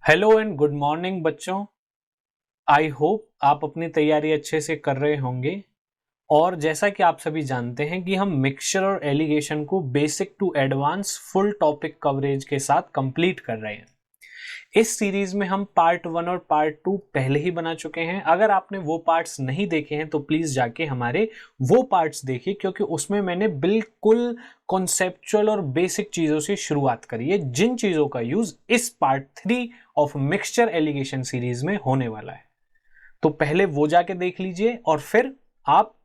Hello and good morning बच्चों। I hope आप अपनी तैयारी अच्छे से कर रहे होंगे। और जैसा कि आप सभी जानते हैं कि हम मिक्सचर और एलिगेशन को basic to advance full topic coverage के साथ कंप्लीट कर रहे हैं। इस सीरीज में हम पार्ट 1 और पार्ट 2 पहले ही बना चुके हैं। अगर आपने वो पार्ट्स नहीं देखे हैं तो प्लीज जाके हमारे वो पार्ट्स देखिए, क्योंकि उसमें मैंने बिल्कुल कॉन्सेप्चुअल और बेसिक चीजों से शुरुआत करी है, जिन चीजों का यूज इस part 3 of mixture allegation series में होने वाला है। तो पहले वो जाके देख लीजिए और फिर आप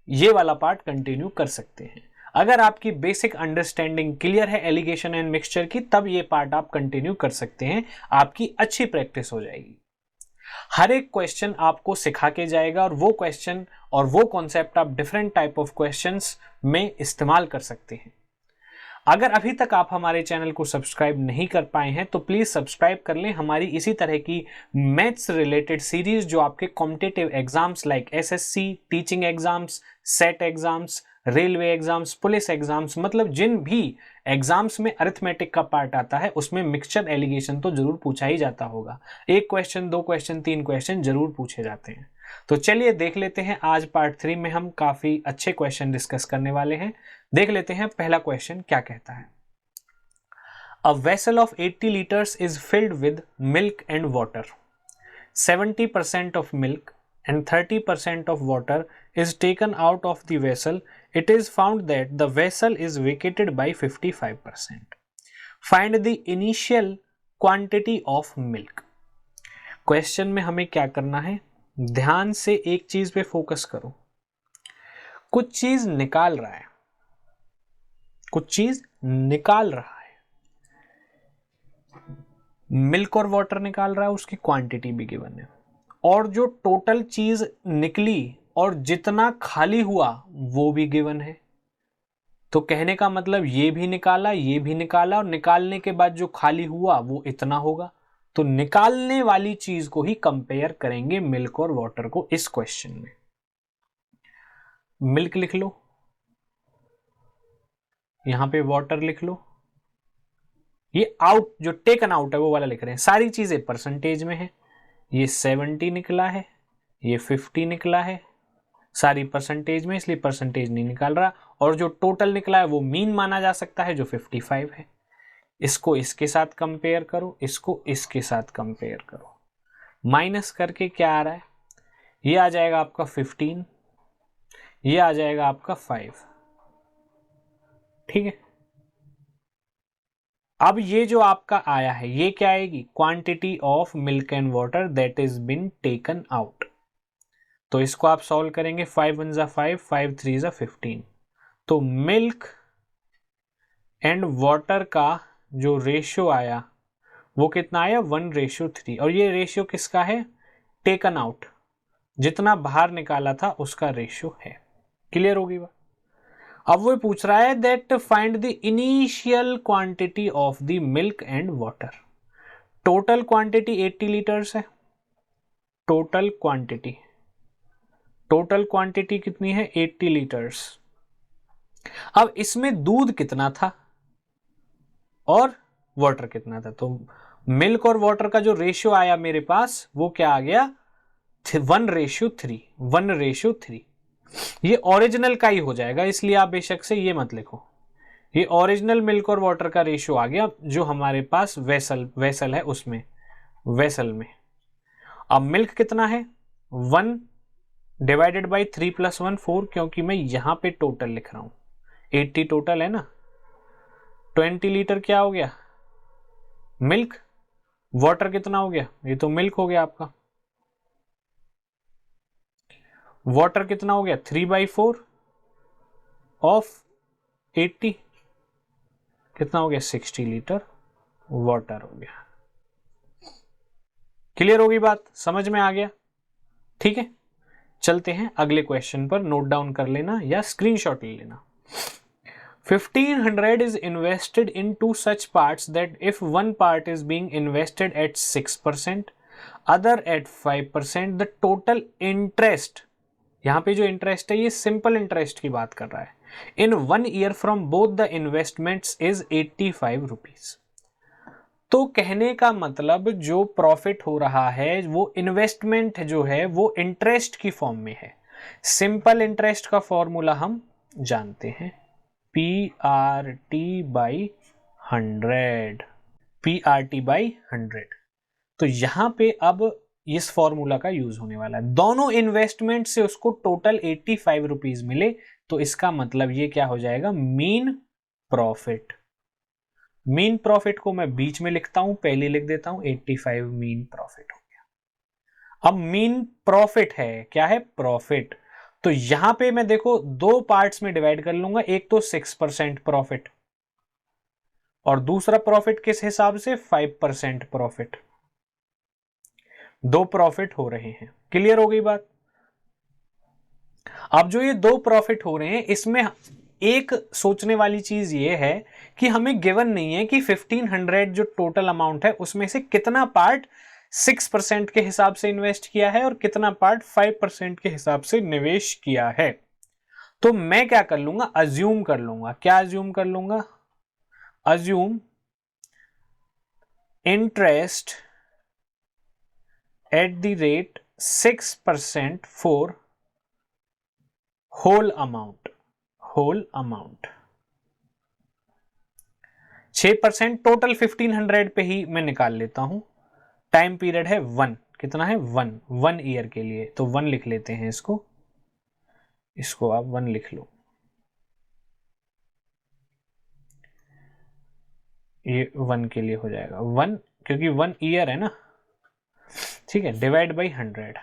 ये वाला पार्ट कंटिन्यू कर सकते हैं। अगर आपकी बेसिक अंडरस्टैंडिंग क्लियर है एलिगेशन एंड मिक्सचर की, तब ये पार्ट आप कंटिन्यू कर सकते हैं। आपकी अच्छी प्रैक्टिस हो जाएगी। हर एक क्वेश्चन आपको सिखा के जाएगा और वो क्वेश्चन और वो कॉन्सेप्ट आप डिफरेंट टाइप ऑफ क्वेश्चंस में इस्तेमाल कर सकते हैं। अगर अभी तक आप हमारे चैनल को सब्सक्राइब नहीं कर पाए हैं तो प्लीज सब्सक्राइब कर लें। हमारी इसी तरह की मैथ्स रिलेटेड सीरीज जो आपके competitive exams like SSC, teaching exams, set exams, railway exams, police exams, मतलब जिन भी एग्जाम्स में अरिथमेटिक का पार्ट आता है उसमें मिक्सचर एलिगेशन तो जरूर पूछा ही जाता होगा। एक क्वेश्चन, दो क्वेश्चन, तीन क्वेश्चन जरूर पूछे जाते हैं। तो चलिए देख लेते हैं। आज पार्ट 3 में हम काफी अच्छे क्वेश्चन डिस्कस करने वाले हैं। देख लेते हैं पहला क्वेश्चन क्या कहता है। A vessel of 80 litres is filled with milk and water. 70% of milk and 30% of water is taken out of the vessel. It is found that the vessel is vacated by 55%. Find the initial quantity of milk. Question में हमें क्या करना है, ध्यान से एक चीज पे फोकस करो। कुछ चीज निकाल रहा है, कुछ चीज निकाल रहा है, मिल्क और वाटर निकाल रहा है, उसकी क्वांटिटी भी गिवन है, और जो टोटल चीज निकली और जितना खाली हुआ वो भी गिवन है। तो कहने का मतलब ये भी निकाला, ये भी निकाला, और निकालने के बाद जो खाली हुआ वो इतना होगा। तो निकालने वाली चीज को ही कंपेयर करेंगे मिल्क और वाटर को इस क्वेश्चन में। मिल्क लिख लो, यहां पे वाटर लिख लो, ये आउट जो टेकन आउट है वो वाला लिख रहे हैं। सारी चीजें परसेंटेज में है। ये 70 निकला है, ये 50 निकला है, सारी परसेंटेज में, इसलिए परसेंटेज नहीं निकाल रहा। और जो टोटल निकला है वो मीन माना जा सकता है जो 55 है। इसको इसके साथ कंपेयर करो, इसको इसके साथ कंपेयर करो, माइनस करके क्या आ रहा है, ये आ जाएगा आपका 15, ये आ जाएगा आपका 5। ठीक है। अब ये जो आपका आया है ये क्या आएगी, quantity of milk and water that is been taken out. तो इसको आप सॉल्व करेंगे, 5 1 जा 5, 5 3 जा 15। तो मिल्क एंड वाटर का जो रेशियो आया वो कितना आया, 1:3। और ये रेशियो किसका है, टेकन आउट, जितना बाहर निकाला था उसका रेशियो है। क्लियर होगी बात। अब वो पूछ रहा है that find the initial quantity of the milk and water. Total quantity 80 litres है। टोटल क्वांटिटी कितनी है, 80 लीटर्स। अब इसमें दूध कितना था और वाटर कितना था, तो मिल्क और वाटर का जो रेशियो आया मेरे पास वो क्या आ गया, 1:3। 1:3 ये ओरिजिनल का ही हो जाएगा, इसलिए आप बेशक से ये मत लिखो। ये ओरिजिनल मिल्क और वाटर का रेशियो आ गया जो हमारे पास वेसल है उसमें, वेसल में। अब मिल्क कितना है, 1 डिवाइडेड बाई 3 + 1 4, क्योंकि मैं यहां पे टोटल लिख रहा हूं। 80 टोटल है ना। 20 लीटर क्या हो गया, मिल्क। वाटर कितना हो गया, ये तो मिल्क हो गया आपका। वाटर कितना हो गया, 3/4 ऑफ 80, कितना हो गया, 60 लीटर वाटर हो गया। क्लियर होगी बात, समझ में आ गया। ठीक है, चलते हैं अगले क्वेश्चन पर। नोट डाउन कर लेना या स्क्रीनशॉट ले लेना। 1500 is invested in two such parts that if one part is being invested at 6%, other at 5%, the total interest, यहां पे जो इंटरेस्ट है ये सिंपल इंटरेस्ट की बात कर रहा है, इन 1 year from both the investments is 85 rupees. तो कहने का मतलब जो प्रॉफिट हो रहा है वो इन्वेस्टमेंट जो है वो इंटरेस्ट की फॉर्म में है। सिंपल इंटरेस्ट का फॉर्मूला हम जानते हैं, PRT बाई 100, PRT बाई 100। तो यहां पे अब इस फॉर्मूला का यूज होने वाला है। दोनों इन्वेस्टमेंट से उसको टोटल 85 रुपीज मिले, तो इसका मतलब ये क्या हो जाएगा, मीन प्रॉफिट। मीन प्रॉफिट को मैं बीच में लिखता हूं, पहले लिख देता हूं 85 मीन प्रॉफिट हो गया। अब मीन प्रॉफिट है, क्या है, प्रॉफिट। तो यहां पे मैं देखो दो पार्ट्स में डिवाइड कर लूंगा, एक तो 6% प्रॉफिट और दूसरा प्रॉफिट किस हिसाब से, 5% प्रॉफिट। दो प्रॉफिट हो रहे हैं, क्लियर हो गई बात। अब जो ये दो प्रॉफिट हो रहे हैं इसमें एक सोचने वाली चीज ये है कि हमें गिवन नहीं है कि 1500 जो टोटल अमाउंट है उसमें से कितना पार्ट 6% के हिसाब से इन्वेस्ट किया है और कितना पार्ट 5% के हिसाब से निवेश किया है। तो मैं क्या कर लूंगा, अज्यूम कर लूंगा। क्या अज्यूम कर लूंगा, assume interest at the rate 6% for whole amount 6% total 1500 पे ही मैं निकाल लेता हूं। टाइम पीरियड है 1, कितना है, 1 ईयर के लिए, तो 1 लिख लेते हैं इसको आप 1 लिख लो, ये 1 के लिए हो जाएगा 1, क्योंकि 1 ईयर है ना, ठीक है। डिवाइड बाई 100,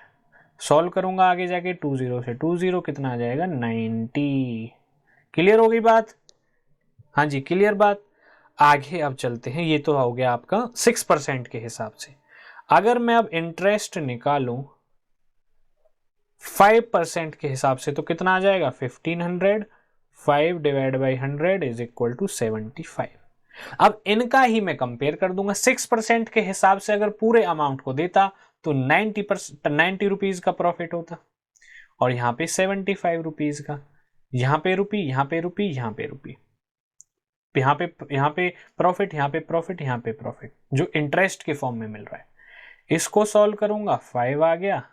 सॉल्व करूंगा आगे जाके 20 से 20 कितना आ जाएगा, 90। क्लियर हो गई बात, हाँ जी क्लियर बात। आगे अब चलते हैं, ये तो हो गया आपका 6% के हिसाब से। अगर मैं अब इंटरेस्ट निकालूं 5% के हिसाब से तो कितना आ जाएगा, 1500, 5 divide by 100 is equal to 75। अब इनका ही मैं कंपेयर कर दूंगा। 6% के हिसाब से अगर पूरे अमाउंट को देता तो 90 रुपीज का प्रॉफिट होता, और यहां पे 75 रुपीज का, यहां पे रुपी, यहां पे रुपी, यहां पे रुपी, यहां पे प्रॉफिट, यहां पे प्रॉफिट, यहां पे प्रॉफिट, जो इंटरेस्ट के फॉर्म में मिल रहा है। इसको सॉल्व करूंगा 5 आ गया,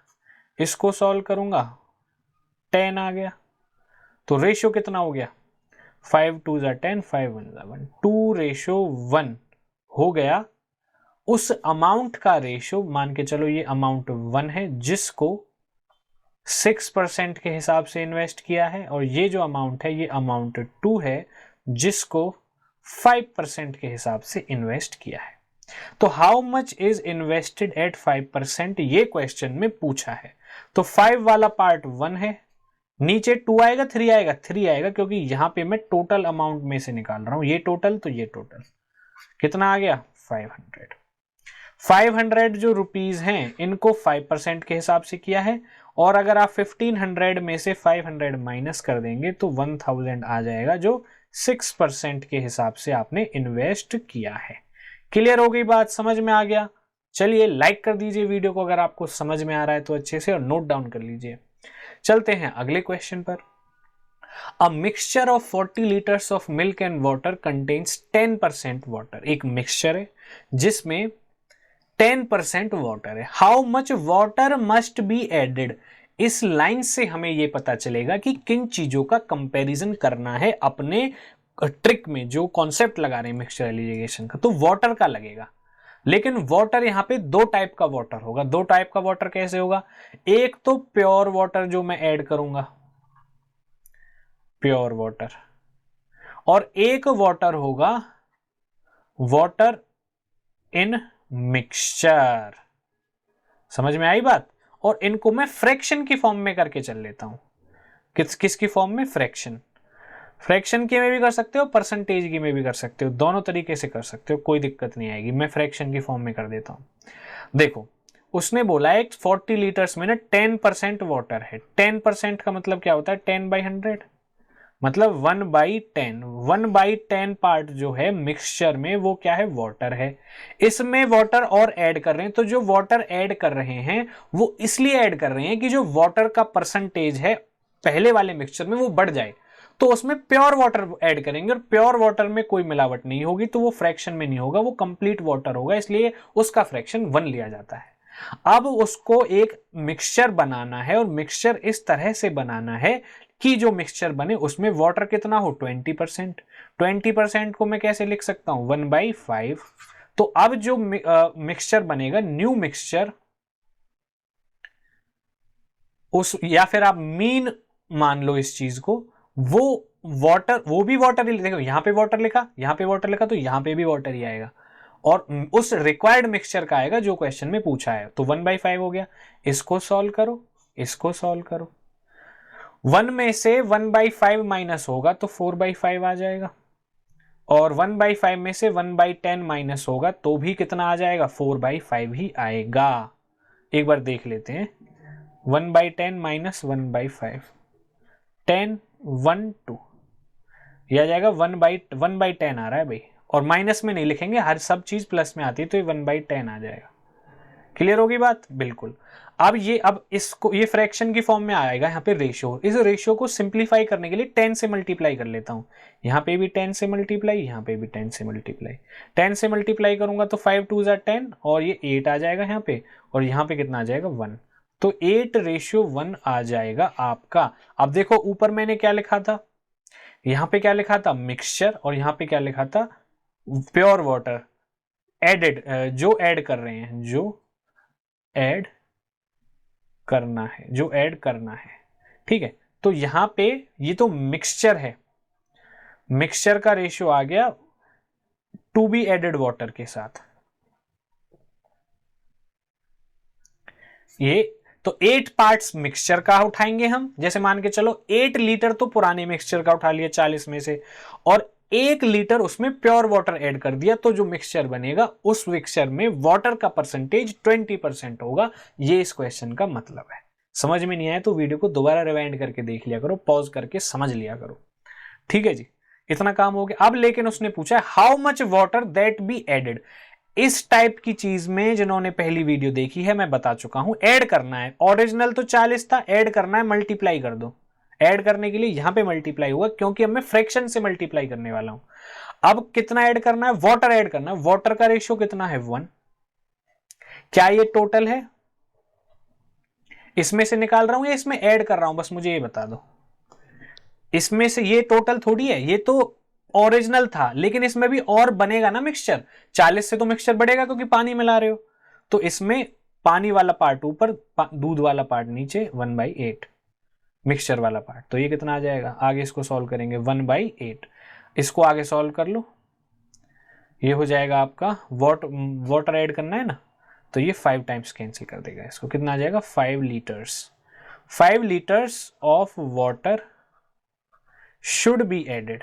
इसको सॉल्व करूंगा 10 आ गया, तो रेशियो कितना हो गया, 5 2 ज़ा 10, 5 1 ज़ा 1, 2:1 हो गया। उस अमाउंट का रेशियो मान के चलो ये अमाउंट 1 है जिसको 6% के हिसाब से इन्वेस्ट किया है, और ये जो अमाउंट है ये अमाउंट 2 है जिसको 5% के हिसाब से इन्वेस्ट किया है। तो how much is invested at 5%, ये क्वेश्चन में पूछा है। तो 5 वाला पार्ट 1 है, नीचे 2 आएगा, 3 आएगा, 3 आएगा, क्योंकि यहां पे मैं टोटल अमाउंट में से निकाल रहा हूं, ये टोटल तो ये टोटल, कितना आ गया, 500। 500 जो रुपीज हैं इनको 5% के हिसाब से किया है, और अगर आप 1500 में से 500 माइनस कर देंगे तो 1000 आ जाएगा, जो 6% के हिसाब से आपने इन्वेस्ट किया है। क्लियर हो गई बात, समझ में आ गया। चलिए लाइक कर दीजिए वीडियो को अगर आपको समझ में आ रहा है तो अच्छे से, और नोट डाउन कर लीजिए। चलते हैं अगले क्वेश्चन पर। A mixture of 40 liters of milk and water contains 10% water। एक मिक्सचर है जिसमें 10% वाटर है। How much water must be added, इस लाइन से हमें यह पता चलेगा कि किन चीजों का कंपैरिजन करना है अपने ट्रिक में, जो कॉन्सेप्ट लगा रहे हैं मिक्सचर एलिगेशन का, तो वाटर का लगेगा। लेकिन वाटर यहां पे दो टाइप का वाटर होगा। दो टाइप का वाटर कैसे होगा, एक तो प्योर वाटर जो मैं ऐड करूंगा, प्योर वाटर, और एक वाटर होगा वाटर इन मिक्सचर। समझ में आई बात। और इनको मैं फ्रैक्शन की फॉर्म में करके चल लेता हूं। किसकी फॉर्म में, फ्रैक्शन की में भी कर सकते हो, परसेंटेज की में भी कर सकते हो, दोनों तरीके से कर सकते हो, कोई दिक्कत नहीं आएगी। मैं फ्रैक्शन की फॉर्म में कर देता हूं। देखो उसने बोला है 40 लीटर्स में ना 10% वाटर है। 10% का मतलब क्या होता है, 10/100, मतलब 1/10। 1/10 पार्ट जो है मिक्सचर में वो क्या है, वाटर है। इसमें वाटर और ऐड कर रहे हैं, तो जो वाटर ऐड कर रहे हैं वो इसलिए ऐड कर रहे हैं कि जो वाटर का परसेंटेज है पहले वाले मिक्सचर में वो बढ़ जाए। तो उसमें प्योर वाटर ऐड करेंगे, और प्योर वाटर में कोई मिलावट नहीं होगी तो वो फ्रैक्शन में नहीं होगा, वो कंप्लीट वाटर होगा, इसलिए उसका फ्रैक्शन 1 लिया जाता है। अब उसको एक मिक्सचर बनाना है, और मिक्सचर इस तरह से बनाना है कि जो मिक्सचर बने उसमें वाटर कितना हो, 20%। 20% को मैं कैसे लिख सकता हूं, 1/5। तो अब जो मिक्सचर बनेगा, न्यू मिक्सचर, उस, या फिर आप मीन मान लो इस चीज को, वो वाटर, वो भी वाटर ही, देखो यहां पे वाटर लिखा, यहां पे वाटर लिखा, तो यहां पे भी वाटर ही आएगा, और उस रिक्वायर्ड मिक्सचर का आएगा जो क्वेश्चन में पूछा है। तो 1/5 हो गया। इसको सॉल्व करो, इसको सॉल्व करो, 1 में से 1/5 माइनस होगा तो 4/5 आ जाएगा, और 1/5 में से 1/10 माइनस होगा तो भी कितना आ जाएगा, 4/5 ही आएगा। एक बार देख लेते हैं, 1/10 माइनस 1/5, 10 1 2, यह आ जाएगा 1/10 आ रहा है भाई, और माइनस में नहीं लिखेंगे, हर सब चीज प्लस में आती है, तो ये 1/10 आ जाएगा। क्लियर होगी बात, बिल्कुल। अब इसको, ये फ्रैक्शन की फॉर्म में आएगा यहाँ पे रेशियो, इस रेशियो को सिंप्लीफाई करने के लिए 10 से मल्टीप्लाई कर लेता हूं, यहाँ पे भी 10 से मल्टीप्लाई, यहाँ पे भी 10 से मल्टीप्लाई, 10 से मल्टीप्लाई करूंगा तो 5 2 ज़ा 10, और ये 8 आ जाएगा यहाँ पे, और यहाँ पे कितना आ जाएगा, 1, तो 8:1 आ जाएगा आपका। अब देखो ऊपर मैंने क्या लिखा था, यहाँ पे क्या लिखा था, मिक्सचर, और यहाँ पे क्या लिखा था, प्योर वाटर एडेड, जो ऐड कर रहे हैं, जो ऐड करना है, जो ऐड करना है, ठीक है। तो यहां पे ये तो मिक्सचर है, मिक्सचर का रेशियो आ गया टू बी एडेड वाटर के साथ, ये तो 8 पार्ट्स मिक्सचर का उठाएंगे हम, जैसे मान के चलो 8 लीटर तो पुराने मिक्सचर का उठा लिया 40 में से, और 1 लीटर उसमें प्योर वाटर ऐड कर दिया, तो जो मिक्सचर बनेगा उस मिक्सचर में वाटर का परसेंटेज 20% होगा। ये इस क्वेश्चन का मतलब है। समझ में नहीं आया तो वीडियो को दोबारा रिवाइंड करके देख लिया करो, पॉज करके समझ लिया करो, ठीक है जी। इतना काम हो गया। अब लेकिन उसने पूछा how much water that be added. इस टाइप की चीज में जिन्होंने पहली वीडियो देखी है मैं बता चुका हूं, ऐड करना है, ओरिजिनल तो 40 था, ऐड करना है, मल्टीप्लाई कर दो। ऐड करने के लिए यहां पे मल्टीप्लाई हुआ क्योंकि अब मैं फ्रैक्शन से मल्टीप्लाई करने वाला हूं। अब कितना ऐड करना है, वाटर ऐड करना है, वाटर का रेशियो कितना है, 1। क्या ये टोटल है, इसमें से निकाल रहा हूं या इसमें ऐड कर रहा हूं, बस मुझे ये बता दो। इसमें से ये टोटल थोड़ी है, ये तो ओरिजिनल था, लेकिन इसमें भी और बनेगा ना मिक्सचर, 40 से तो मिक्सचर बढ़ेगा क्योंकि पानी मिला रहे हो, तो इसमें पानी वाला पार्ट ऊपर, दूध वाला पार्ट नीचे, 1/8 मिक्सचर वाला पार्ट, तो ये कितना आ जाएगा, आगे इसको सॉल्व करेंगे, 1/8। इसको आगे सॉल्व कर लो, ये हो जाएगा आपका वाटर ऐड करना है ना, तो ये 5 टाइम्स कैंसिल कर देगा, इसको कितना आ जाएगा, 5 litres. 5 litres of water should be added.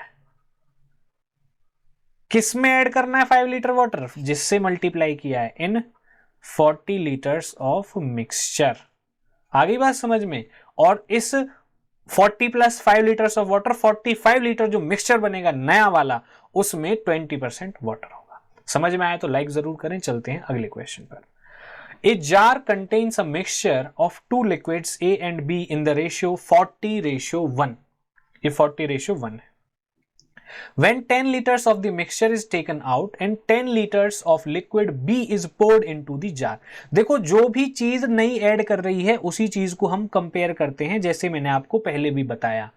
किस में ऐड करना है 5 लीटर वाटर, जिससे मल्टीप्लाई किया है, इन 40 लीटर्स ऑफ मिक्सचर। आ गई बात समझ में। और इस 40 plus 5 litres of water, 45 litre जो मिक्सचर बनेगा नया वाला, उसमें 20% वाटर होगा। समझ में आया तो लाइक जरूर करें। चलते हैं अगले क्वेश्चन पर। A jar contains a mixture of 2 liquids A and B in the ratio 40:1। ये 40:1 है। When 10 liters of the mixture is taken out and 10 liters of liquid B is poured into the jar। देखो जो भी चीज नई add कर रही है उसी चीज को हम कंपेयर करते हैं, जैसे मैंने आपको पहले भी बताया।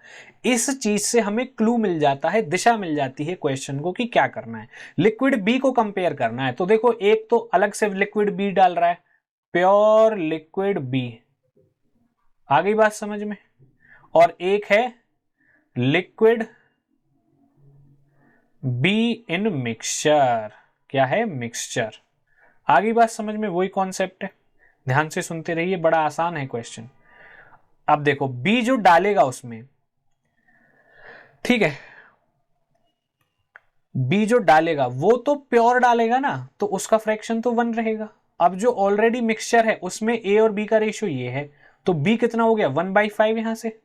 इस चीज से हमें क्लू मिल जाता है, दिशा मिल जाती है क्वेश्चन को कि क्या करना है। लिक्विड बी को कंपेयर करना है, तो देखो एक तो अलग से लिक्विड बी डाल रहा है, प्योर लिक्विड बी, आ गई बात समझ में, और एक है लिक्विड बी इन मिक्सचर। क्या है, मिक्सचर। आगे बात समझ में, वही कॉन्सेप्ट है, ध्यान से सुनते रहिए, बड़ा आसान है क्वेश्चन। अब देखो बी जो डालेगा उसमें, ठीक है, बी जो डालेगा वो तो प्योर डालेगा ना, तो उसका फ्रैक्शन तो 1 रहेगा। अब जो ऑलरेडी मिक्सचर है उसमें ए और बी का रेशियो ये है, तो बी कितना हो गया, 1/5, यहां से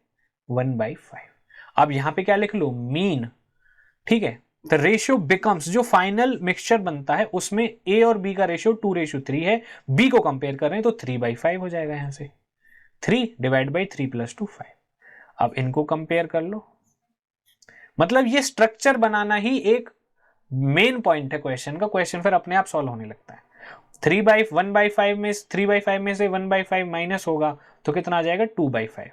1/5। अब यहां पे क्या लिख लो, मीन, ठीक है। तो रेशियो बिकम्स, जो फाइनल मिक्सचर बनता है उसमें ए और बी का रेशियो 2:3 है, बी को कंपेयर कर रहे हैं तो 3/5 हो जाएगा, यहां से 3 / 3 + 2 5। अब इनको कंपेयर कर लो, मतलब ये स्ट्रक्चर बनाना ही एक मेन पॉइंट है क्वेश्चन का। क्वेश्चन फिर अपने आप सॉल्व होने लगता है। 1/5 में 3/5 में से 1/5 माइनस होगा तो कितना आ जाएगा 2/5।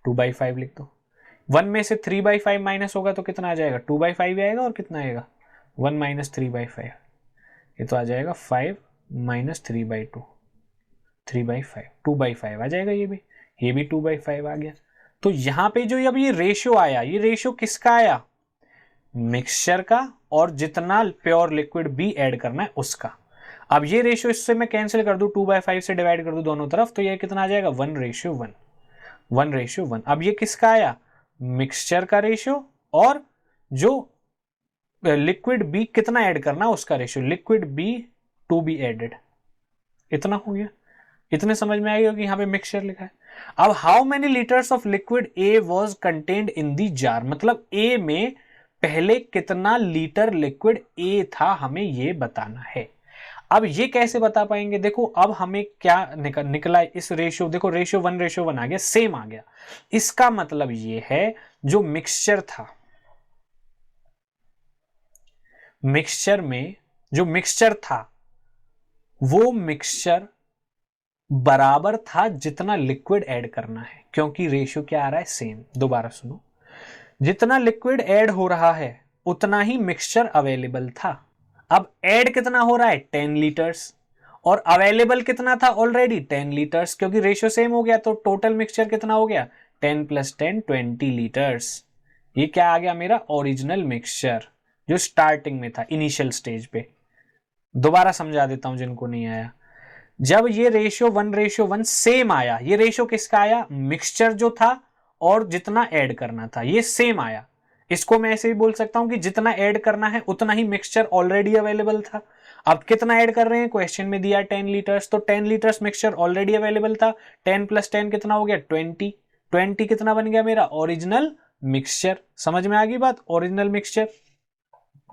2/5 लिख दो। 1 में से 3/5 माइनस होगा तो कितना आ जाएगा 2/5 आएगा, और कितना आएगा 1 माइनस 3/5, ये तो आ जाएगा 5 माइनस 3/2, 3/5, 2/5 आ जाएगा। ये भी 2/5 आ गया। तो यहां पे जो अब ये रेशियो आया, ये रेशियो किसका आया, मिक्सचर का, और जितना प्योर लिक्विड बी ऐड करना है उसका। अब ये रेशियो इससे मैं कैंसिल कर दूं, 2/5 से डिवाइड कर दूं दोनों तरफ, तो ये कितना आ जाएगा 1:1, 1:1। अब ये किसका आया, मिक्सचर का रेशियो, और जो लिक्विड बी कितना ऐड करना है उसका ratio, liquid B to be added. इतना हो गया। इतने समझ में आएगा कि यहां पे मिक्सचर लिखा है। अब how many litres of liquid A was contained in the jar, मतलब ए में पहले कितना लीटर लिक्विड ए था, हमें ये बताना है। अब ये कैसे बता पाएंगे, देखो अब हमें क्या निकला इस रेशियो, देखो रेशियो 1:1 आ गया, सेम आ गया। इसका मतलब ये है जो मिक्सचर था, मिक्सचर में जो मिक्सचर था वो मिक्सचर बराबर था जितना लिक्विड ऐड करना है, क्योंकि रेशियो क्या आ रहा है सेम। दोबारा सुनो, जितना लिक्विड ऐड हो रहा है उतना ही मिक्सचर अवेलेबल था। अब ऐड कितना हो रहा है 10 लीटर्स, और अवेलेबल कितना था ऑलरेडी 10 लीटर्स, क्योंकि रेशियो सेम हो गया। तो टोटल मिक्सचर कितना हो गया 10 + 10 20 लीटर्स। ये क्या आ गया मेरा ओरिजिनल मिक्सचर जो स्टार्टिंग में था, इनिशियल स्टेज पे। दोबारा समझा देता हूं जिनको नहीं आया। जब ये रेशियो 1:1 सेम आया, ये रेशियो किसका आया, मिक्सचर जो था और जितना ऐड करना था ये सेम आया। इसको मैं ऐसे भी बोल सकता हूं कि जितना ऐड करना है उतना ही मिक्सचर ऑलरेडी अवेलेबल था। अब कितना ऐड कर रहे हैं, क्वेश्चन में दिया 10 लीटर्स, तो 10 लीटर्स मिक्सचर ऑलरेडी अवेलेबल था। 10 + 10 कितना हो गया 20, 20 कितना बन गया मेरा ओरिजिनल मिक्सचर। समझ में आ गई बात, ओरिजिनल मिक्सचर,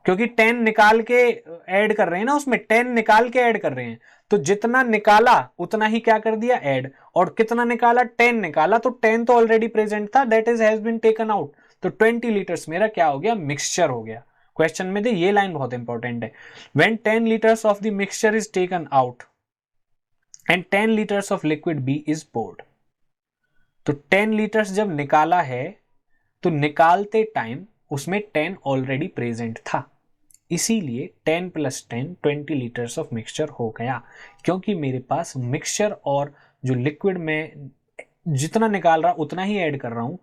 क्योंकि 10 निकाल के ऐड कर रहे हैं ना, उसमें 10 निकाल के ऐड कर रहे हैं, तो जितना निकाला उतना ही क्या कर दिया ऐड, और कितना निकाला 10 निकाला, तो 10 तो ऑलरेडी प्रेजेंट था, that is has been taken out, तो 20 लीटर्स मेरा क्या हो गया मिक्सचर हो गया। क्वेश्चन में दे ये लाइन बहुत इंपॉर्टेंट है, when 10 litres of the mixture is taken out and 10 litres of liquid B is poured. तो 10 लीटर्स जब निकाला है तो निकालते टाइम उसमें 10 ऑलरेडी प्रेजेंट था, इसीलिए 10 + 10 20 लीटर्स ऑफ मिक्सचर हो गया, क्योंकि मेरे पास मिक्सचर और जो लिक्विड में जितना निकाल रहा उतना ही ऐड कर रहा हूं,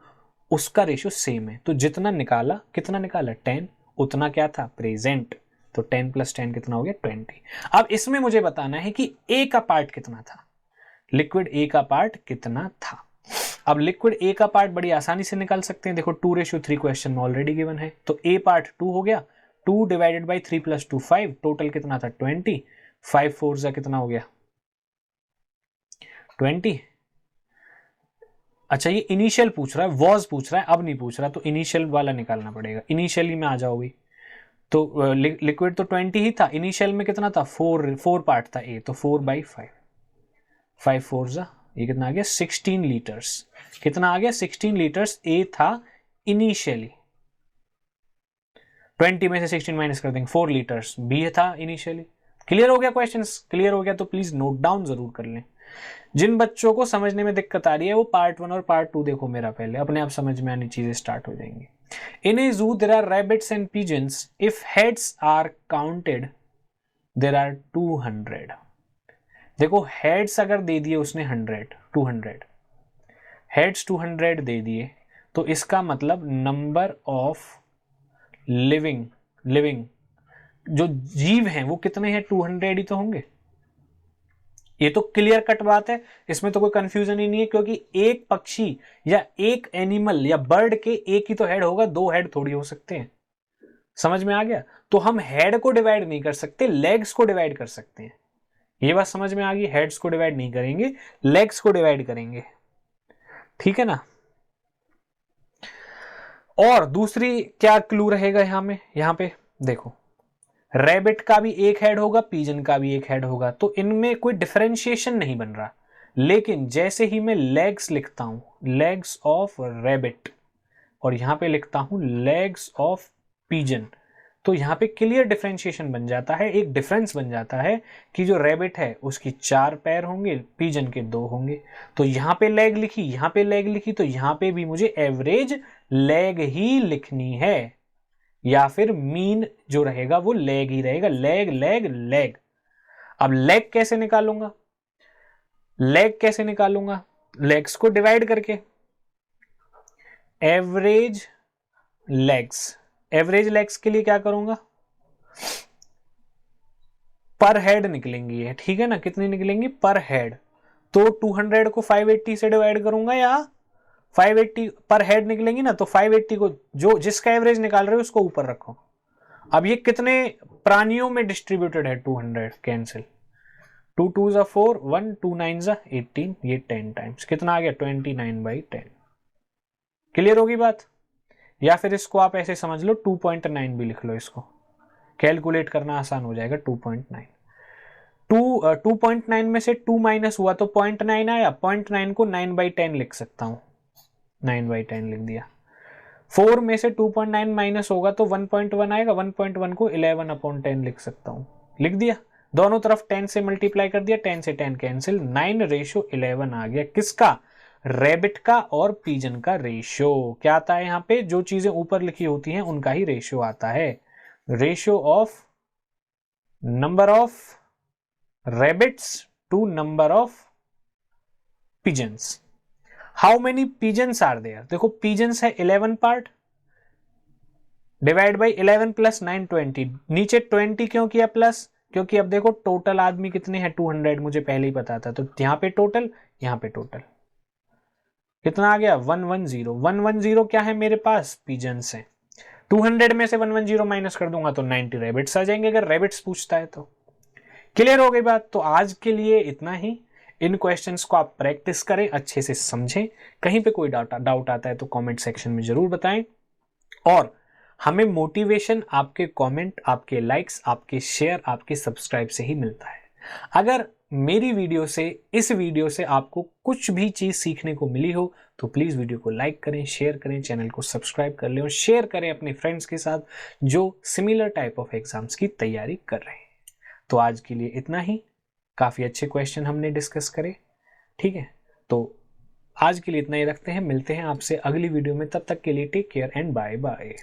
उसका रेशियो सेम है। तो जितना निकाला, कितना निकाला 10, उतना क्या था प्रेजेंट, तो 10 + 10 कितना हो गया 20। अब इसमें मुझे बताना है कि ए का पार्ट कितना था, लिक्विड ए का पार्ट कितना था। अब लिक्विड ए का पार्ट बड़ी आसानी से निकाल सकते हैं, देखो 2:3 क्वेश्चन में ऑलरेडी गिवन है, तो ए पार्ट 2 हो गया, 2 डिवाइडेड बाई 3 + 2 5, टोटल कितना था 20, 5 4 जा कितना हो गया 20। अच्छा ये इनिशियल पूछ रहा है, वॉज पूछ रहा है, अब नहीं पूछ रहा, तो इनिशियल वाला निकालना पड़ेगा। इनिशियली में आ जाओगे तो लिक्विड तो 20 ही था, इनिशियल में कितना था 4 पार्ट था ए, तो 4/5, 5 4 जा ये कितना आ गया 16 लीटर्स। कितना आ गया 16 लीटर्स ए था इनिशियली, 20 में से 16 माइनस कर देंगे 4 लीटर्स बी था इनिशियली। क्लियर हो गया, क्वेश्चंस क्लियर हो गया तो प्लीज नोट डाउन जरूर कर लें। जिन बच्चों को समझने में दिक्कत आ रही है वो पार्ट 1 और पार्ट 2 देखो मेरा पहले, अपने आप समझ में आनी चीजें स्टार्ट हो जाएंगी। In a zoo there are rabbits and pigeons, if heads are counted there are 200। देखो हेड्स अगर दे दिए उसने 200 हेड्स 200 दे दिए, तो इसका मतलब नंबर ऑफ लिविंग जो जीव हैं वो कितने हैं 200 ही तो होंगे। ये तो क्लियर कट बात है, इसमें तो कोई कंफ्यूजन ही नहीं है, क्योंकि एक पक्षी या एक एनिमल या बर्ड के एक ही तो हेड होगा, 2 हेड थोड़ी हो सकते हैं। समझ में आ गया, तो हम हेड को डिवाइड नहीं कर सकते, लेग्स को डिवाइड कर सकते हैं। ये बात समझ में आ गई, हेड्स को डिवाइड नहीं करेंगे, लेग्स को डिवाइड करेंगे, ठीक है ना। और दूसरी क्या क्लू रहेगा यहां पे देखो, रैबिट का भी एक हेड होगा, पिजन का भी एक हेड होगा, तो इनमें कोई डिफरेंशिएशन नहीं बन रहा। लेकिन जैसे ही मैं लेग्स लिखता हूं, लेग्स ऑफ रैबिट और यहाँ पे लिखता हूँ लेग्स ऑफ पिजन, तो यहाँ पे क्लियर डिफरेंशिएशन बन जाता है, एक डिफरेंस बन जाता है कि जो रैबिट है उसकी 4 पैर होंगे, पिजन के 2 होंगे। तो यहाँ पे लेग लिखी, यहाँ पे लेग लिखी, तो यहाँ पे भी मुझे एवरेज लेग ही लिखनी है, या फिर मीन जो रहेगा वो लेग ही रहेगा, लेग लेग लेग। अब लेग कैसे निकालूंगा, लेग कैसे निकालूंगा, लेग्स को डिवाइड करके, एवरेज लेग्स, एवरेज लेग्स के लिए क्या करूंगा, पर हेड निकलेंगी ये, ठीक है ना, कितनी निकलेंगी पर हेड, तो 200 को 580 से डिवाइड करूंगा, या 580 पर हेड निकलेंगी ना, तो 580 को जो जिसका एवरेज निकाल रहे हो उसको ऊपर रखो। अब ये कितने प्राणियों में डिस्ट्रीब्यूटेड है, 200 कैंसिल, 2 2 जा 4, 1 2 9 जा 18, ये 10 टाइम्स कितना आ गया 29/10। क्लियर होगी बात? या फिर इसको आप ऐसे समझ लो 2.9 भी लिख लो, इसको कैलकुलेट करना आसान हो जाएगा। 2.9 2.9 में से 2 माइनस हुआ तो 0.9 आया, 0.9 को 9/10 लिख सकता हूं, 9/10 लिख दिया। 4 में से 2.9 माइनस होगा तो 1.1 आएगा, 1.1 को 11/10 लिख सकता हूं, लिख दिया। दोनों तरफ 10 से मल्टीप्लाई कर दिया, 10 से 10 कैंसिल, 9:11 आ गया। किसका? रैबिट का और पिजन का रेशियो। क्या आता है यहाँ पे? जो चीजें ऊपर लिखी होती हैं उनका ही रेशियो आता है, ratio of number of rabbits to number of pigeons. How many pigeons are there? देखो पिजन्स है 11 पार्ट, डिवाइड बाई 11 प्लस 9 20। नीचे 20 क्यों किया प्लस? क्योंकि अब देखो टोटल आदमी कितने हैं, 200, मुझे पहले ही पता था, तो यहां पे टोटल, यहां पे टोटल कितना आ गया 110। 110 क्या है मेरे पास? पिजन्स हैं। 200 में से 110 माइनस कर दूंगा तो 90 रैबिट्स आ जाएंगे, अगर रैबिट्स पूछता है तो। क्लियर हो गई बात? तो आज के लिए इतना ही। इन क्वेश्चंस को आप प्रैक्टिस करें, अच्छे से समझें। कहीं पे कोई डाउट आता है तो कमेंट सेक्शन में जरूर बताएं, और हमें मोटिवेशन आपके कमेंट, आपके लाइक्स, आपके शेयर, आपके सब्सक्राइब से ही मिलता है। अगर मेरी वीडियो से, इस वीडियो से आपको कुछ भी चीज सीखने को मिली हो तो प्लीज वीडियो को लाइक करें, शेयर करें, चैनल को सब्सक्राइब कर लें और शेयर करें अपने फ्रेंड्स के साथ जो सिमिलर टाइप ऑफ एग्जाम्स की तैयारी कर रहे हैं। तो आज के लिए इतना ही। काफी अच्छे क्वेश्चन हमने डिस्कस करे, ठीक है? तो आज के लिए इतना ही रखते हैं, मिलते हैं आपसे अगली वीडियो में। तब तक के लिए take care and bye bye.